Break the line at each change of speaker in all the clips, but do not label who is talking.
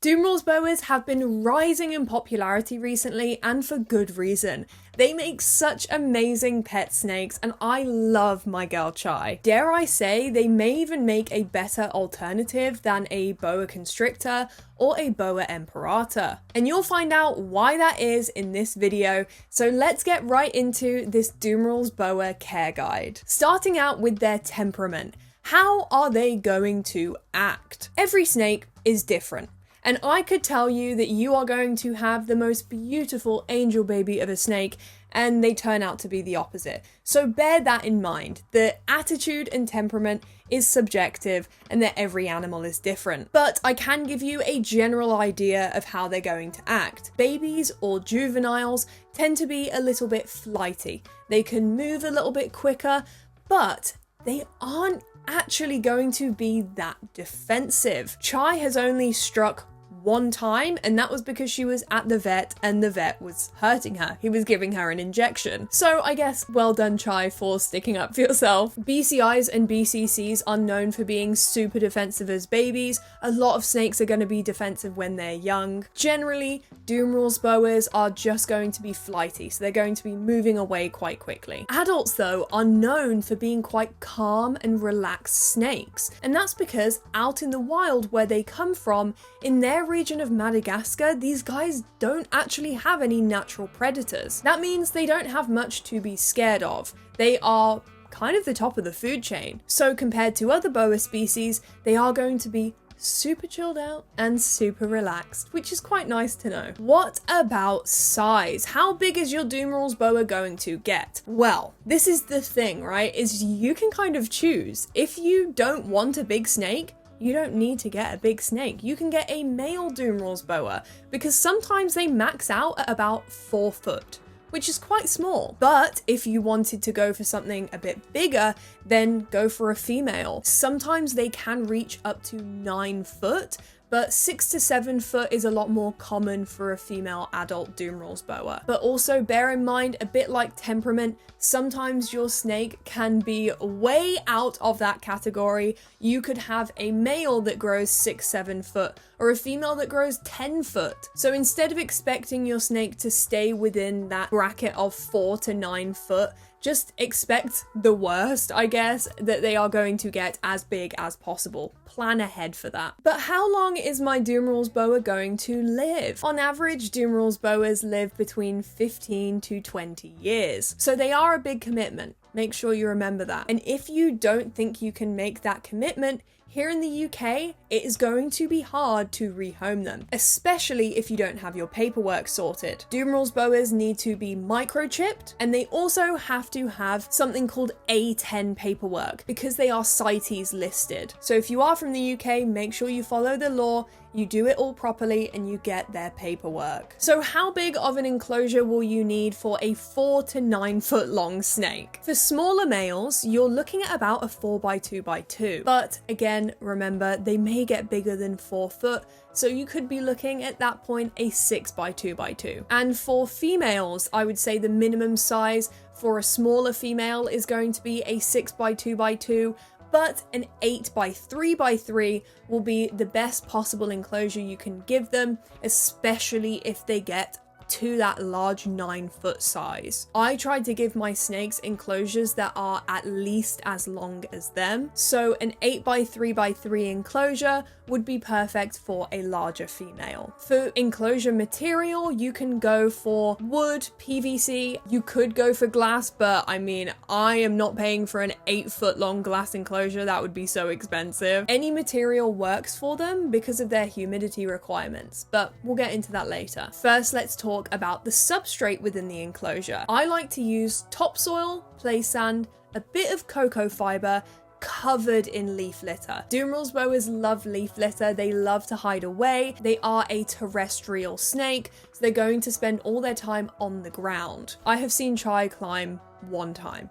Dumeril's boas have been rising in popularity recently, and for good reason. They make such amazing pet snakes, and I love my girl Chai. Dare I say, they may even make a better alternative than a boa constrictor or a boa imperator. And you'll find out why that is in this video, so let's get right into this Dumeril's boa care guide. Starting out with their temperament. How are they going to act? Every snake is different. And I could tell you that you are going to have the most beautiful angel baby of a snake, and they turn out to be the opposite. So bear that in mind. The attitude and temperament is subjective and that every animal is different. But I can give you a general idea of how they're going to act. Babies or juveniles tend to be a little bit flighty. They can move a little bit quicker, but they aren't actually going to be that defensive. Chai has only struck one time, and that was because she was at the vet and the vet was hurting her. He was giving her an injection. So I guess well done, Chai, for sticking up for yourself. BCIs and BCCs are known for being super defensive as babies. A lot of snakes are going to be defensive when they're young. Generally, Dumeril's boas are just going to be flighty, so they're going to be moving away quite quickly. Adults, though, are known for being quite calm and relaxed snakes, and that's because out in the wild where they come from, in their region of Madagascar, these guys don't actually have any natural predators. That means they don't have much to be scared of. They are kind of the top of the food chain. So compared to other boa species, they are going to be super chilled out and super relaxed, which is quite nice to know. What about size? How big is your Dumeril's boa going to get? Well, this is the thing, right? Is you can kind of choose. If you don't want a big snake, you don't need to get a big snake. You can get a male Dumeril's boa because sometimes they max out at about 4 foot, which is quite small. But if you wanted to go for something a bit bigger, then go for a female. Sometimes they can reach up to 9 foot, but 6 to 7 foot is a lot more common for a female adult Dumeril's boa. But also bear in mind, a bit like temperament, sometimes your snake can be way out of that category. You could have a male that grows 6-7 foot or a female that grows 10 foot. So instead of expecting your snake to stay within that bracket of 4 to 9 foot, just expect the worst, I guess, that they are going to get as big as possible. Plan ahead for that. But how long is my Dumeril's boa going to live? On average, Dumeril's boas live between 15 to 20 years. So they are a big commitment. Make sure you remember that. And if you don't think you can make that commitment, here in the UK, it is going to be hard to rehome them, especially if you don't have your paperwork sorted. Dumeril's boas need to be microchipped, and they also have to have something called A10 paperwork because they are CITES listed. So if you are from the UK, make sure you follow the law, you do it all properly, and you get their paperwork. So how big of an enclosure will you need for a 4 to 9 foot long snake? For smaller males, you're looking at about a 4x2x2. But again, remember, they may get bigger than 4 foot, so you could be looking at that point a 6x2x2. And for females, I would say the minimum size for a smaller female is going to be a 6x2x2, but an 8x3x3 will be the best possible enclosure you can give them, especially if they get to that large 9 foot size. I tried to give my snakes enclosures that are at least as long as them, so an 8x3x3 enclosure would be perfect for a larger female. For enclosure material, you can go for wood, PVC, you could go for glass, but I mean, I am not paying for an 8 foot long glass enclosure. That would be so expensive. Any material works for them because of their humidity requirements, but we'll get into that later. First, let's talk about the substrate within the enclosure. I like to use topsoil, play sand, a bit of cocoa fiber, covered in leaf litter. Dumeril's boas love leaf litter. They love to hide away. They are a terrestrial snake, so they're going to spend all their time on the ground. I have seen Chai climb one time.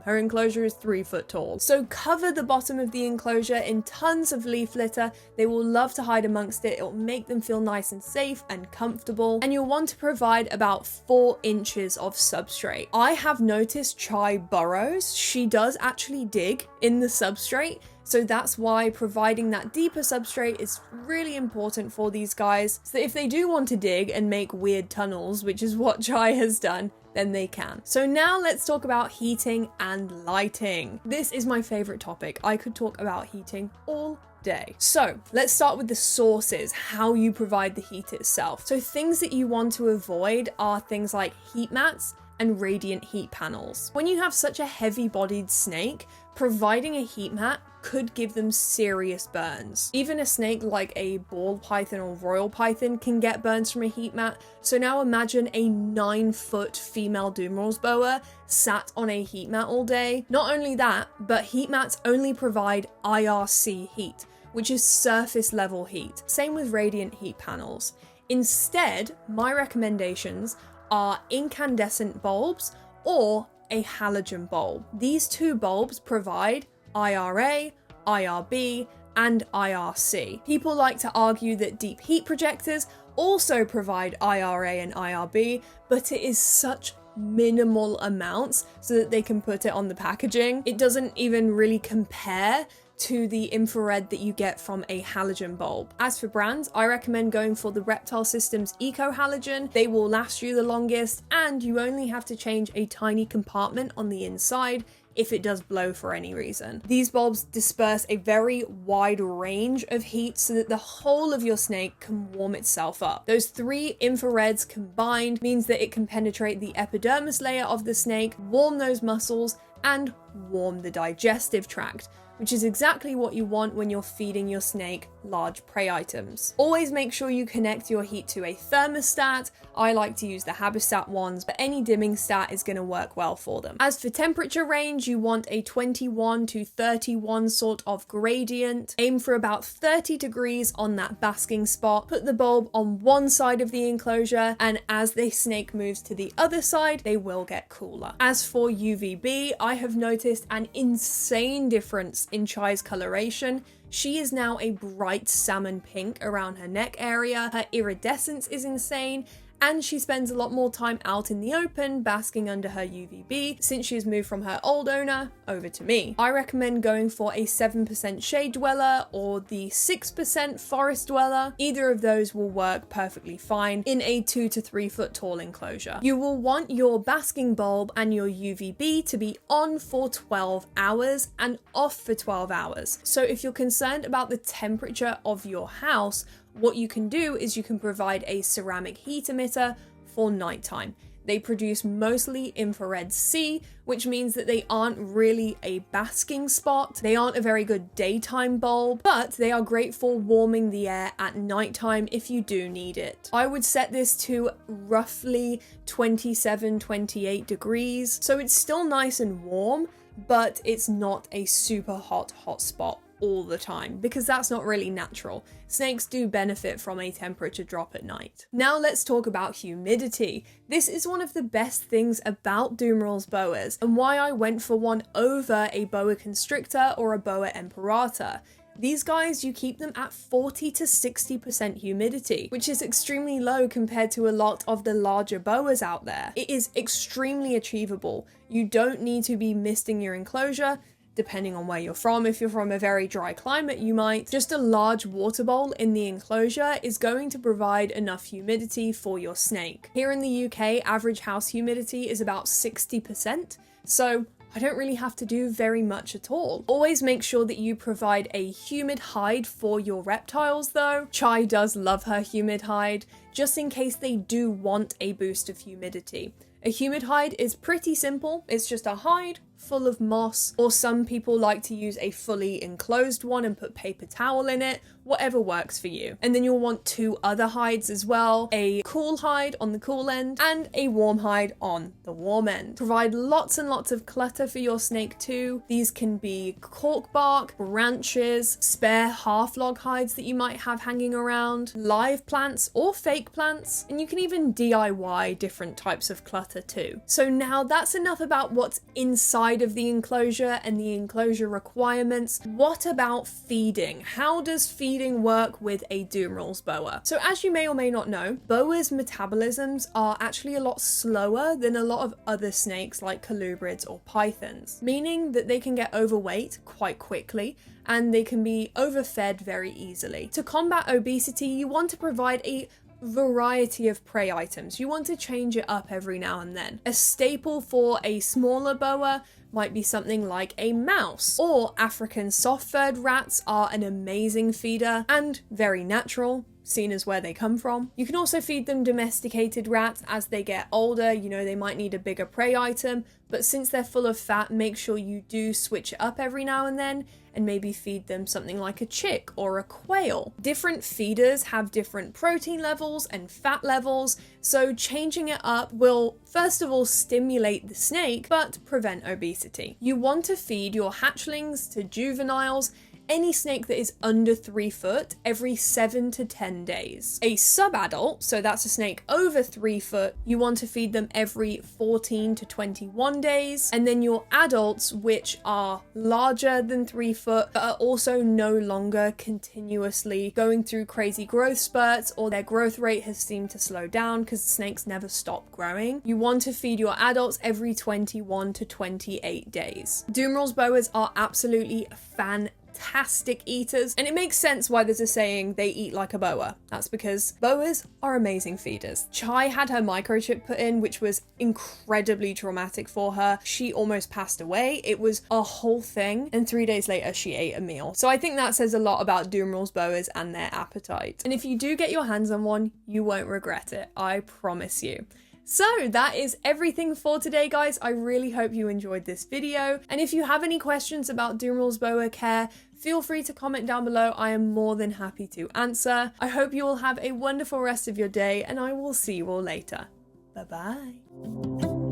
Her enclosure is 3 foot tall. So cover the bottom of the enclosure in tons of leaf litter. They will love to hide amongst it. It will make them feel nice and safe and comfortable. And you'll want to provide about 4 inches of substrate. I have noticed Chai burrows. She does actually dig in the substrate So that's why providing that deeper substrate is really important for these guys, so that if they do want to dig and make weird tunnels, which is what Chai has done, then they can. So now let's talk about heating and lighting. This is my favorite topic. I could talk about heating all day. So let's start with the sources, how you provide the heat itself. So things that you want to avoid are things like heat mats and radiant heat panels. When you have such a heavy-bodied snake, providing a heat mat could give them serious burns. Even a snake like a ball python or royal python can get burns from a heat mat. So now imagine a 9-foot female Dumeril's boa sat on a heat mat all day. Not only that, but heat mats only provide IRC heat, which is surface level heat. Same with radiant heat panels. Instead, my recommendations are incandescent bulbs or a halogen bulb. These two bulbs provide IRA, IRB, and IRC. People like to argue that deep heat projectors also provide IRA and IRB, but it is such minimal amounts so that they can put it on the packaging. It doesn't even really compare to the infrared that you get from a halogen bulb. As for brands, I recommend going for the Reptile Systems Eco Halogen. They will last you the longest, and you only have to change a tiny compartment on the inside if it does blow for any reason. These bulbs disperse a very wide range of heat so that the whole of your snake can warm itself up. Those 3 infrareds combined means that it can penetrate the epidermis layer of the snake, warm those muscles, and warm the digestive tract, which is exactly what you want when you're feeding your snake large prey items. Always make sure you connect your heat to a thermostat. I like to use the Habistat ones, but any dimming stat is going to work well for them. As for temperature range, you want a 21 to 31 sort of gradient. Aim for about 30 degrees on that basking spot. Put the bulb on one side of the enclosure, and as the snake moves to the other side, they will get cooler. As for UVB, I have noticed an insane difference in Chai's coloration. She is now a bright salmon pink around her neck area. Her iridescence is insane, and she spends a lot more time out in the open basking under her UVB since she has moved from her old owner over to me. I recommend going for a 7% shade dweller or the 6% forest dweller. Either of those will work perfectly fine in a 2 to 3 foot tall enclosure. You will want your basking bulb and your UVB to be on for 12 hours and off for 12 hours. So if you're concerned about the temperature of your house, what you can do is you can provide a ceramic heat emitter for nighttime. They produce mostly infrared C, which means that they aren't really a basking spot. They aren't a very good daytime bulb, but they are great for warming the air at nighttime if you do need it. I would set this to roughly 27, 28 degrees. So it's still nice and warm, but it's not a super hot spot all the time, because that's not really natural. Snakes do benefit from a temperature drop at night. Now let's talk about humidity. This is one of the best things about Dumeril's boas, and why I went for one over a boa constrictor or a boa imperator. These guys, you keep them at 40 to 60% humidity, which is extremely low compared to a lot of the larger boas out there. It is extremely achievable. You don't need to be misting your enclosure, depending on where you're from. If you're from a very dry climate, you might. Just a large water bowl in the enclosure is going to provide enough humidity for your snake. Here in the UK, average house humidity is about 60%, so I don't really have to do very much at all. Always make sure that you provide a humid hide for your reptiles though. Chai does love her humid hide, just in case they do want a boost of humidity. A humid hide is pretty simple. It's just a hide full of moss, or some people like to use a fully enclosed one and put paper towel in it, whatever works for you. And then you'll want 2 other hides as well, a cool hide on the cool end and a warm hide on the warm end. Provide lots and lots of clutter for your snake too. These can be cork bark, branches, spare half log hides that you might have hanging around, live plants or fake snake plants, and you can even DIY different types of clutter too. So now that's enough about what's inside of the enclosure and the enclosure requirements. What about feeding? How does feeding work with a Dumeril's boa? So as you may or may not know, boas' metabolisms are actually a lot slower than a lot of other snakes like colubrids or pythons, meaning that they can get overweight quite quickly and they can be overfed very easily. To combat obesity, you want to provide a variety of prey items. You want to change it up every now and then. A staple for a smaller boa might be something like a mouse, or African soft-furred rats are an amazing feeder and very natural, seen as where they come from. You can also feed them domesticated rats as they get older. You know, they might need a bigger prey item, but since they're full of fat, make sure you do switch it up every now and then and maybe feed them something like a chick or a quail. Different feeders have different protein levels and fat levels, so changing it up will first of all stimulate the snake but prevent obesity. You want to feed your hatchlings to juveniles, any snake that is under 3 foot, every 7 to 10 days. A subadult, so that's a snake over 3 foot, you want to feed them every 14 to 21 days. And then your adults, which are larger than 3 foot, but are also no longer continuously going through crazy growth spurts, or their growth rate has seemed to slow down because snakes never stop growing. You want to feed your adults every 21 to 28 days. Dumeril's boas are absolutely fantastic eaters, and it makes sense why there's a saying they eat like a boa. That's because boas are amazing feeders. Chai had her microchip put in, which was incredibly traumatic for her. She almost passed away. It was a whole thing, and 3 days later she ate a meal. So I think that says a lot about Dumeril's boas and their appetite. And if you do get your hands on one, you won't regret it, I promise you. So that is everything for today, guys. I really hope you enjoyed this video. And if you have any questions about Dumeril's boa care, feel free to comment down below. I am more than happy to answer. I hope you all have a wonderful rest of your day, and I will see you all later. Bye-bye.